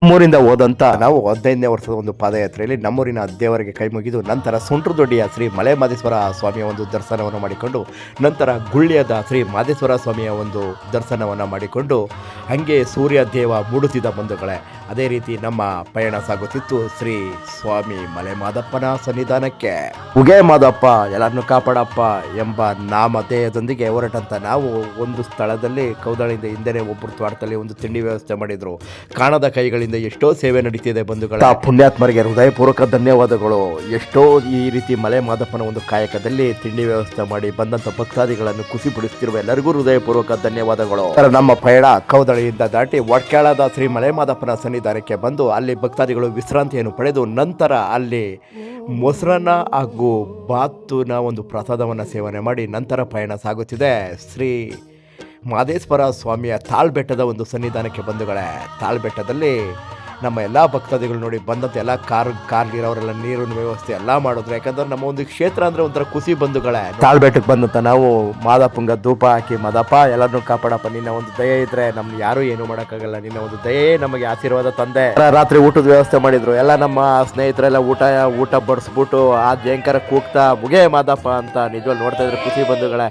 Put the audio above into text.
ನಮ್ಮೂರಿಂದ ಹೋದಂತ ನಾವು 15ನೇ ವರ್ಷದ ಒಂದು ಪಾದಯಾತ್ರೆಯಲ್ಲಿ ನಮ್ಮೂರಿನ ದೇವರಿಗೆ ಕೈ ಮುಗಿದು ನಂತರ ಸುಂಟ್ರದೊಡ್ಡಿಯ ಶ್ರೀ ಮಲೆ ಮಾದೇಶ್ವರ ಸ್ವಾಮಿಯ ಒಂದು ದರ್ಶನವನ್ನು ಮಾಡಿಕೊಂಡು ನಂತರ ಗುಳ್ಳ್ಯದ ಶ್ರೀ ಮಾದೇಶ್ವರ ಸ್ವಾಮಿಯ ಒಂದು ದರ್ಶನವನ್ನು ಮಾಡಿಕೊಂಡು ಹಂಗೆ ಸೂರ್ಯ ದೇವ ಮೂಡುತ್ತಿದ್ದ ಬಂಧುಗಳೇ, ಅದೇ ರೀತಿ ನಮ್ಮ ಪಯಣ ಸಾಗುತ್ತಿತ್ತು ಶ್ರೀ ಸ್ವಾಮಿ ಮಲೆ ಮಾದಪ್ಪನ ಸನ್ನಿಧಾನಕ್ಕೆ. ಉಗೆ ಮಾದಪ್ಪ ಎಲ್ಲರನ್ನು ಕಾಪಾಡಪ್ಪ ಎಂಬ ನಾಮಧೇಯದೊಂದಿಗೆ ಹೊರಟಂತ ನಾವು ಒಂದು ಸ್ಥಳದಲ್ಲಿ ಕೌದಳಿಯಿಂದ ಹಿಂದೆನೆ ಒಬ್ಬರು ತೋಟದಲ್ಲಿ ಒಂದು ತಿಂಡಿ ವ್ಯವಸ್ಥೆ ಮಾಡಿದ್ರು. ಕಾಣದ ಕೈಗಳಿಂದ ಎಷ್ಟೋ ಸೇವೆ ನಡೀತಿದೆ ಬಂಧುಗಳ. ಪುಣ್ಯಾತ್ಮರಿಗೆ ಹೃದಯಪೂರ್ವಕ ಧನ್ಯವಾದಗಳು. ಎಷ್ಟೋ ಈ ರೀತಿ ಮಲೆ ಮಾದಪ್ಪನ ಒಂದು ಕಾಯಕದಲ್ಲಿ ತಿಂಡಿ ವ್ಯವಸ್ಥೆ ಮಾಡಿ ಬಂದಂತ ಭಕ್ತಾದಿಗಳನ್ನು ಖುಷಿಪಡಿಸುತ್ತಿರುವ ಎಲ್ಲರಿಗೂ ಹೃದಯಪೂರ್ವಕ ಧನ್ಯವಾದಗಳು. ನಮ್ಮ ಪಯಣ ಕೌದಳಿಯಿಂದ ದಾಟಿ ಒಡ್ಕ್ಯಾಳದ ಶ್ರೀ ಮಲೆ ಮಾದಪ್ಪನ ಸನ್ನಿಧಾನಕ್ಕೆ ಬಂದು ಅಲ್ಲಿ ಭಕ್ತಾದಿಗಳು ವಿಶ್ರಾಂತಿಯನ್ನು ಪಡೆದು ನಂತರ ಅಲ್ಲಿ ಮೊಸರನ್ನ ಹಾಗೂ ಬಾತುನ ಒಂದು ಪ್ರಸಾದವನ್ನು ಸೇವನೆ ಮಾಡಿ ನಂತರ ಪಯಣ ಸಾಗುತ್ತಿದೆ ಶ್ರೀ ಮಾದೇಶ್ವರ ಸ್ವಾಮಿಯ ತಾಳ್ಬೆಟ್ಟದ ಒಂದು ಸನ್ನಿಧಾನಕ್ಕೆ ಬಂಧುಗಳೇ. ತಾಳ್ಬೆಟ್ಟದಲ್ಲಿ ನಮ್ಮ ಎಲ್ಲ ಭಕ್ತಾದಿಗಳು ನೋಡಿ ಬಂದಂಥ ಎಲ್ಲ ಕಾರ್ಲಿರೋರೆಲ್ಲ ನೀರಿನ ವ್ಯವಸ್ಥೆ ಎಲ್ಲ ಮಾಡಿದ್ರು. ಯಾಕಂದ್ರೆ ನಮ್ಮ ಒಂದು ಕ್ಷೇತ್ರ ಅಂದರೆ ಒಂಥರ ಖುಷಿ ಬಂಧುಗಳೇ. ತಾಳ್ಬೆಟ್ಟಕ್ಕೆ ಬಂದಂತ ನಾವು ಮಾದಪ್ಪಂಗ ಧೂಪ ಹಾಕಿ, ಮಾದಪ್ಪ ಎಲ್ಲರನ್ನೂ ಕಾಪಾಡಪ್ಪ, ನಿನ್ನ ಒಂದು ದಯೆ ಇದ್ರೆ ನಮ್ಗೆ ಯಾರೂ ಏನು ಮಾಡೋಕ್ಕಾಗಲ್ಲ, ನಿನ್ನ ಒಂದು ದಯೆ ನಮಗೆ ಆಶೀರ್ವಾದ ತಂದೆ. ರಾತ್ರಿ ಊಟದ ವ್ಯವಸ್ಥೆ ಮಾಡಿದ್ರು. ಎಲ್ಲ ನಮ್ಮ ಸ್ನೇಹಿತರೆಲ್ಲ ಊಟ ಬಡಿಸ್ಬಿಟ್ಟು ಆ ಜಯಂಕರ ಕೂಗ್ತಾ ಮುಗೇ ಮಾದಪ್ಪ ಅಂತ ನಿಜವಾಗ್ಲೂ ನೋಡ್ತಾ ಇದ್ರೆ ಖುಷಿ ಬಂಧುಗಳೇ.